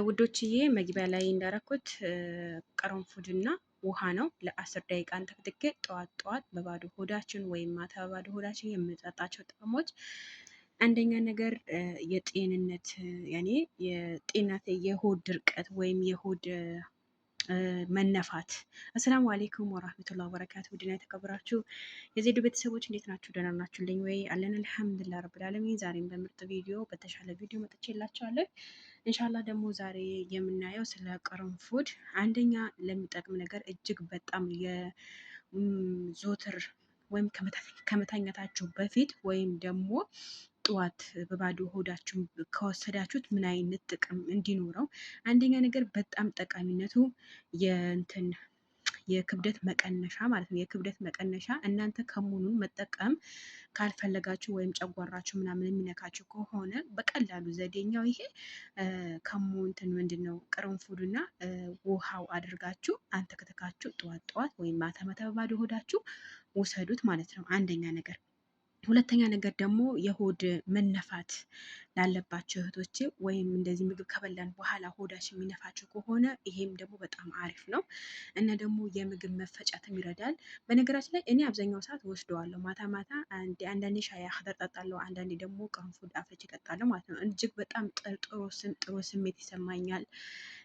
ውዶችዬ መግቢያ ላይ እንዳረኩት ቅርንፉድ እና ውሃ ነው። ለ10 ደቂቃ አንተክትኬ ጠዋት ጠዋት በባዶ ሆዳችን ወይም ማታ በባዶ ሆዳችን የምንጠጣቸው ጥቅሞች፣ አንደኛ ነገር የጤንነት ያኔ የጤናት የሆድ ድርቀት ወይም የሆድ መነፋት። አሰላሙ አሌይኩም ወራህመቱላሂ ወበረካቱ። ውድና የተከበራችሁ የዜዱ ቤተሰቦች እንዴት ናችሁ? ደህና ናችሁልኝ ወይ? አለን አልሐምዱሊላህ ረብል ዓለሚን። ዛሬም በምርጥ ቪዲዮ በተሻለ ቪዲዮ መጥቼላችኋለሁ። ኢንሻላህ ደግሞ ዛሬ የምናየው ስለ ቅርንፉድ አንደኛ ለሚጠቅም ነገር እጅግ በጣም የዞትር ወይም ከመተኛታችሁ በፊት ወይም ደግሞ ጠዋት በባዶ ሆዳችሁ ከወሰዳችሁት ምን አይነት ጥቅም እንዲኖረው፣ አንደኛ ነገር በጣም ጠቃሚነቱ የእንትን የክብደት መቀነሻ ማለት ነው። የክብደት መቀነሻ እናንተ ከሙኑን መጠቀም ካልፈለጋችሁ ወይም ጨጓራችሁ ምናምን የሚነካችሁ ከሆነ በቀላሉ ዘዴኛው ይሄ ከሙ እንትን ምንድን ነው ቅርንፉድና ውሃው አድርጋችሁ አንተከተካችሁ ጠዋት ጠዋት ወይም ማታ ማታ በባዶ ሆዳችሁ ውሰዱት ማለት ነው። አንደኛ ነገር። ሁለተኛ ነገር ደግሞ የሆድ መነፋት ላለባቸው እህቶቼ ወይም እንደዚህ ምግብ ከበላን በኋላ ሆዳችን የሚነፋቸው ከሆነ ይሄም ደግሞ በጣም አሪፍ ነው እና ደግሞ የምግብ መፈጨትም ይረዳል። በነገራችን ላይ እኔ አብዛኛው ሰዓት ወስደዋለሁ ማታ ማታ አንዳንዴ ሻይ አክደር ጠጣለሁ፣ አንዳንዴ ደግሞ ቅርንፉድ አፍልቼ እጠጣለሁ ማለት ነው። እጅግ በጣም ጥሩ ስሜት ይሰማኛል።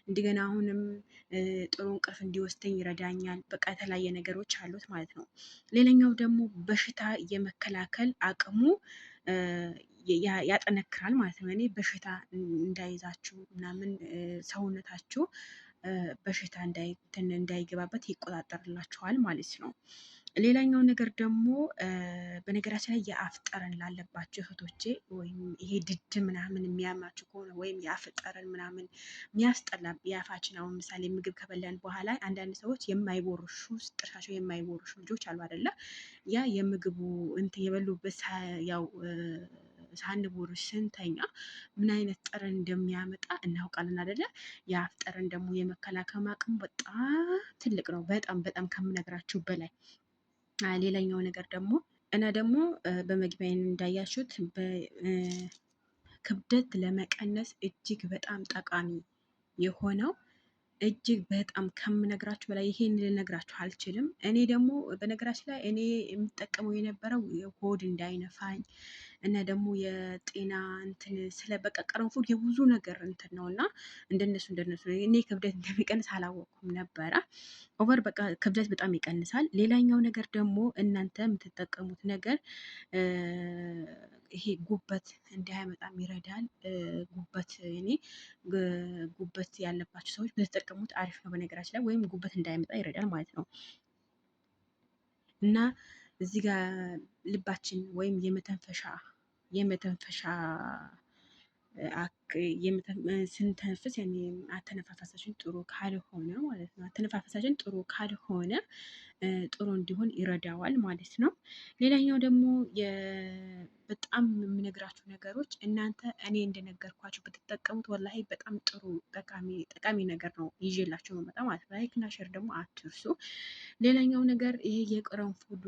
እንደገና አሁንም ጥሩ እንቅልፍ እንዲወስደኝ ይረዳኛል። በቃ የተለያየ ነገሮች አሉት ማለት ነው። ሌላኛው ደግሞ በሽታ የመከላከል አቅሙ ያጠነክራል ማለት ነው። እኔ በሽታ እንዳይዛችሁ ምናምን ሰውነታችሁ በሽታ እንዳይገባበት ይቆጣጠርላችኋል ማለት ነው። ሌላኛው ነገር ደግሞ በነገራችን ላይ የአፍ ጠረን ላለባቸው እህቶቼ ወይም ይሄ ድድ ምናምን የሚያማችሁ ከሆነ ወይም የአፍ ጠረን ምናምን የሚያስጠላ የአፋችን አሁን ምሳሌ ምግብ ከበላን በኋላ አንዳንድ ሰዎች የማይቦርሹ ጥርሳቸው የማይቦርሹ ልጆች አሉ አይደለ? ያ የምግቡ እንትን የበሉበት ያው ሳንቦርሽ ስንተኛ ምን አይነት ጠረን እንደሚያመጣ እናውቃለን አይደለ? የአፍ ጠረን ደግሞ የመከላከል አቅሙ በጣም ትልቅ ነው። በጣም በጣም ከምነግራችሁ በላይ። ሌላኛው ነገር ደግሞ እና ደግሞ በመግቢያ እንዳያችሁት ክብደት ለመቀነስ እጅግ በጣም ጠቃሚ የሆነው እጅግ በጣም ከምነግራችሁ በላይ ይሄን ልነግራችሁ አልችልም። እኔ ደግሞ በነገራችን ላይ እኔ የምጠቀመው የነበረው ሆድ እንዳይነፋኝ እና ደግሞ የጤና እንትን ስለ በቃ ቅርንፉድ የብዙ ነገር እንትን ነው እና እንደነሱ እኔ ክብደት እንደሚቀንስ አላወቅኩም ነበረ። ኦቨር በቃ ክብደት በጣም ይቀንሳል። ሌላኛው ነገር ደግሞ እናንተ የምትጠቀሙት ነገር ይሄ ጉበት እንዳያመጣም ይረዳል። ጉበት ያለባቸው ሰዎች በተጠቀሙት አሪፍ ነው በነገራችን ላይ፣ ወይም ጉበት እንዳያመጣ ይረዳል ማለት ነው። እና እዚህ ጋር ልባችን ወይም የመተንፈሻ ስንተንፍስ አተነፋፈሳችን ጥሩ ካልሆነ ማለት ነው። አተነፋፈሳችን ጥሩ ካልሆነ ጥሩ እንዲሆን ይረዳዋል ማለት ነው። ሌላኛው ደግሞ በጣም የምነግራችሁ ነገሮች እናንተ እኔ እንደነገርኳችሁ ብትጠቀሙት ወላሂ በጣም ጥሩ ጠቃሚ ነገር ነው ይዤላችሁ መመጣ ማለት ነው። ላይክ እና ሼር ደግሞ አትርሱ። ሌላኛው ነገር ይሄ የቅርንፉዱ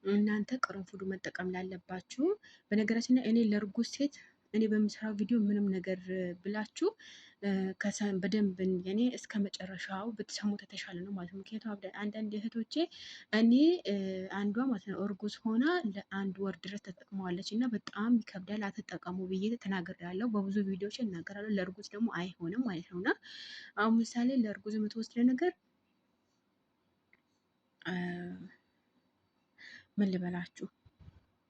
እናንተ ቅርንፉዱ መጠቀም ላለባችሁ በነገራችን ላይ እኔ ለእርጉዝ ሴት እኔ በምሰራው ቪዲዮ ምንም ነገር ብላችሁ በደንብ እኔ እስከ መጨረሻው ብትሰሙት የተሻለ ነው ማለት ነው። ምክንያቱም አንዳንድ እህቶቼ እኔ አንዷ ማለት ነው እርጉዝ ሆና ለአንድ ወር ድረስ ተጠቅመዋለች እና በጣም ይከብዳል አትጠቀሙ ብዬ ተናግሬያለሁ። በብዙ ቪዲዮዎች እናገራለሁ። ለእርጉዝ ደግሞ አይሆንም ማለት ነው። እና አሁን ምሳሌ ለእርጉዝ የምትወስደ ነገር ምን ልበላችሁ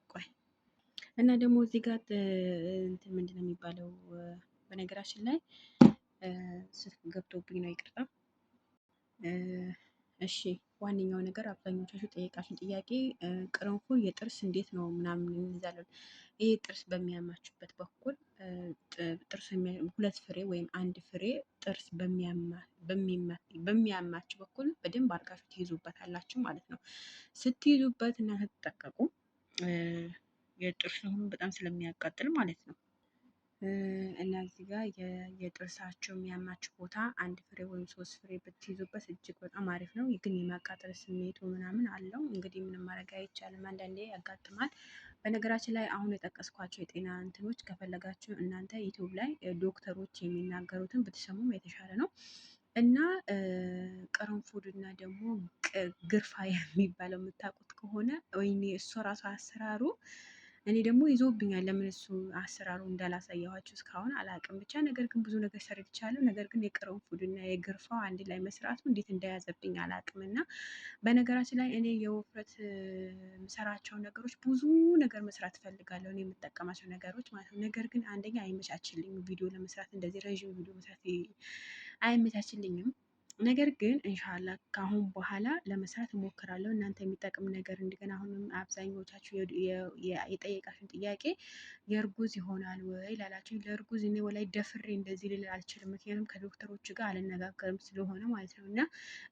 ቆይ እና ደግሞ እዚህ ጋር እንትን ምንድን ነው የሚባለው በነገራችን ላይ ስልክ ገብቶብኝ ነው ይቅርታ። እሺ ዋነኛው ነገር አብዛኞቻችሁ ጠየቃችን ጥያቄ ቅርንፉድ የጥርስ እንዴት ነው ምናምን እንይዛለን። ይሄ ጥርስ በሚያማችበት በኩል ጥርስ ሁለት ፍሬ ወይም አንድ ፍሬ ጥርስ በሚያማችሁ በኩል በደንብ አድርጋችሁ ትይዙበታላችሁ ማለት ነው። ስትይዙበት እና ስትጠቀቁ የጥርሱን በጣም ስለሚያቃጥል ማለት ነው። እና እዚህ ጋር የጥርሳቸው የሚያማችሁ ቦታ አንድ ፍሬ ወይም 3 ፍሬ ብትይዙበት እጅግ በጣም አሪፍ ነው። ግን የማቃጠል ስሜቱ ምናምን አለው። እንግዲህ ምንም ማድረግ አይቻልም፣ አንዳንዴ ያጋጥማል። በነገራችን ላይ አሁን የጠቀስኳቸው የጤና እንትኖች ከፈለጋችሁ እናንተ ዩቲዩብ ላይ ዶክተሮች የሚናገሩትን ብትሰሙም የተሻለ ነው። እና ቅርንፉድ እና ደግሞ ግርፋ የሚባለው የምታውቁት ከሆነ ወይኔ እሱ ራሱ አሰራሩ እኔ ደግሞ ይዞብኛል። ለምን እሱ አሰራሩ እንዳላሳየኋችሁ እስካሁን አላውቅም። ብቻ ነገር ግን ብዙ ነገር ሰርቻለሁ። ነገር ግን የቅርንፉድ እና የግርፋው አንድ ላይ መስራቱ እንዴት እንደያዘብኝ አላውቅም። እና በነገራችን ላይ እኔ የውፍረት የምሰራቸው ነገሮች ብዙ ነገር መስራት እፈልጋለሁ፣ እኔ የምጠቀማቸው ነገሮች ማለት ነው። ነገር ግን አንደኛ አይመቻችልኝም፣ ቪዲዮ ለመስራት እንደዚህ ረዥም ቪዲዮ መስራት አይመቻችልኝም። ነገር ግን እንሻላ ከአሁን በኋላ ለመስራት እሞክራለሁ። እናንተ የሚጠቅም ነገር እንደገና አሁንም አብዛኞቻችሁ የጠየቃችሁን ጥያቄ የእርጉዝ ይሆናል ወይ ላላችሁ፣ ለእርጉዝ እኔ ወላይ ደፍሬ እንደዚህ ልል አልችልም። ምክንያቱም ከዶክተሮች ጋር አልነጋገርም ስለሆነ ማለት ነው። እና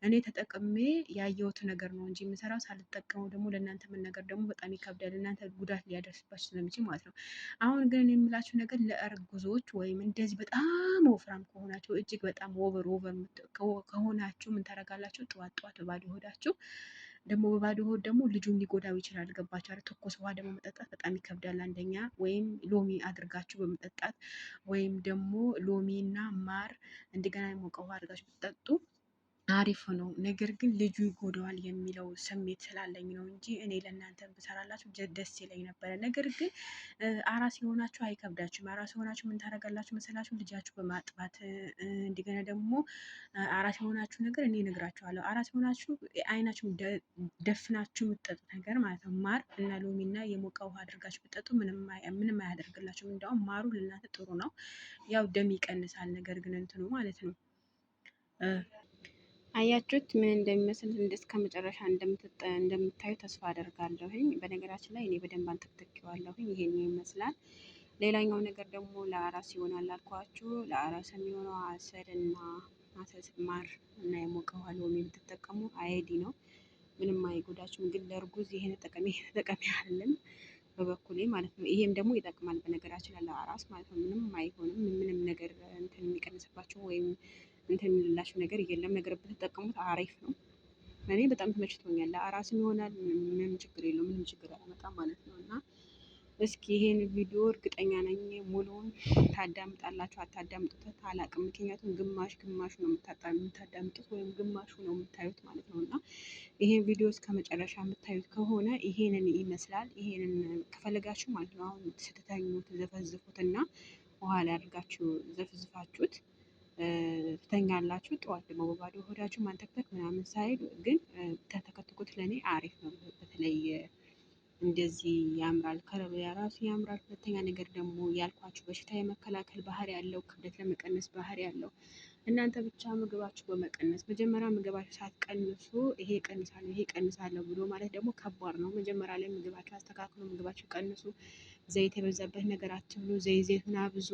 እኔ ተጠቅሜ ያየሁት ነገር ነው እንጂ የምሰራው ሳልጠቀመው ደግሞ ለእናንተ መናገር ደግሞ በጣም ይከብዳል። እናንተ ጉዳት ሊያደርስባችሁ ስለሚችል ማለት ነው። አሁን ግን የምላችሁ ነገር ለእርጉዞች ወይም እንደዚህ በጣም ወፍራም ከሆናቸው እጅግ በጣም ኦቨር ከሆናችሁ ምን ታደርጋላችሁ? ጠዋት ጠዋት በባዶ ሆዳችሁ ደግሞ በባዶ ሆድ ደግሞ ልጁን ሊጎዳው ይችላል። ገባችሁ? ትኩስ ውሃ ደግሞ መጠጣት በጣም ይከብዳል። አንደኛ ወይም ሎሚ አድርጋችሁ በመጠጣት ወይም ደግሞ ሎሚ እና ማር እንደገና የሞቀ ውሃ አድርጋችሁ ብትጠጡ አሪፍ ነው። ነገር ግን ልጁ ይጎዳዋል የሚለው ስሜት ስላለኝ ነው እንጂ እኔ ለእናንተ ብሰራላችሁ ደስ ይለኝ ነበረ። ነገር ግን አራስ የሆናችሁ አይከብዳችሁም። አራስ የሆናችሁ ምን ታደርጋላችሁ መሰላችሁ? ልጃችሁ በማጥባት እንደገና ደግሞ አራስ የሆናችሁ ነገር እኔ እነግራችኋለሁ። አራስ የሆናችሁ አይናችሁ ደፍናችሁ የምትጠጡት ነገር ማለት ነው። ማር እና ሎሚ እና የሞቀ ውሃ አድርጋችሁ ብትጠጡ ምንም አያደርግላችሁም። እንዲያውም ማሩ ለእናንተ ጥሩ ነው፣ ያው ደም ይቀንሳል። ነገር ግን እንትኑ ማለት ነው አያችሁት ምን እንደሚመስል እስከ መጨረሻ እንደምታዩ ተስፋ አደርጋለሁኝ። በነገራችን ላይ እኔ በደንብ አንተክተኪዋለሁኝ። ይሄን ይመስላል። ሌላኛው ነገር ደግሞ ለአራስ ይሆናል አልኳችሁ። ለአራስ የሚሆነው አሰል ማር እና የሞቀ ውሃ ሎሚ የምትጠቀሙ አይዲ ነው። ምንም አይጎዳችሁም። ግን ለእርጉዝ ይሄን ተጠቀሚ አይደለም በበኩሌ ማለት ነው። ይሄም ደግሞ ይጠቅማል በነገራችን ላይ ለአራስ ማለት ነው። ምንም አይሆንም። ምንም ነገር እንትን የሚቀንስባቸው ወይም እንትን የሚልላችሁ ነገር የለም። ነገር ብትጠቀሙት አሪፍ ነው። እኔ በጣም ተመችቶኛል። ለአራስም ይሆናል። ምንም ችግር የለው፣ ምንም ችግር አያመጣም ማለት ነው። እና እስኪ ይሄን ቪዲዮ እርግጠኛ ነኝ ሙሉውን ታዳምጣላችሁ አታዳምጡት አላውቅም። ምክንያቱም ግማሽ ግማሹ ነው የምታዳምጡት ወይም ግማሹ ነው የምታዩት ማለት ነው። እና ይሄን ቪዲዮ እስከ መጨረሻ የምታዩት ከሆነ ይሄንን ይመስላል። ይሄንን ከፈለጋችሁ ማለት ነው አሁን ስትተኙ ትዘፈዝፉትና ውሃ ላይ አድርጋችሁ ዘፍዝፋችሁት ትተኛላችሁ። ጠዋት ደግሞ በባዶ ሆዳችሁ ማንተክተክ ምናምን ሳይል ግን ተተከትኩት ለእኔ አሪፍ ነው። በተለይ እንደዚህ ያምራል፣ ከለሩ ራሱ ያምራል። ሁለተኛ ነገር ደግሞ ያልኳችሁ በሽታ የመከላከል ባህሪ ያለው፣ ክብደት ለመቀነስ ባህሪ ያለው። እናንተ ብቻ ምግባችሁ በመቀነስ መጀመሪያ ምግባችሁ ሳትቀንሱ ይሄ ቀንሳለሁ ይሄ ቀንሳለሁ ብሎ ማለት ደግሞ ከባድ ነው። መጀመሪያ ላይ ምግባችሁ አስተካክሎ ምግባችሁ ቀንሱ። ዘይት የበዛበት ነገር አትብሉ። ዘይቱን አብዙ።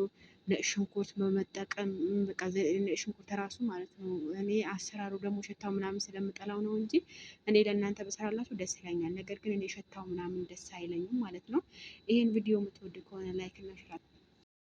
ነጭ ሽንኩርት በመጠቀም በቃ ነጭ ሽንኩርት ራሱ ማለት ነው። እኔ አሰራሩ ደግሞ ሽታው ምናምን ስለምጠላው ነው እንጂ እኔ ለእናንተ በሰራላችሁ ደስ ይለኛል። ነገር ግን እኔ ሽታው ምናምን ደስ አይለኝም ማለት ነው። ይሄን ቪዲዮ የምትወድ ከሆነ ላይክ እና ሼር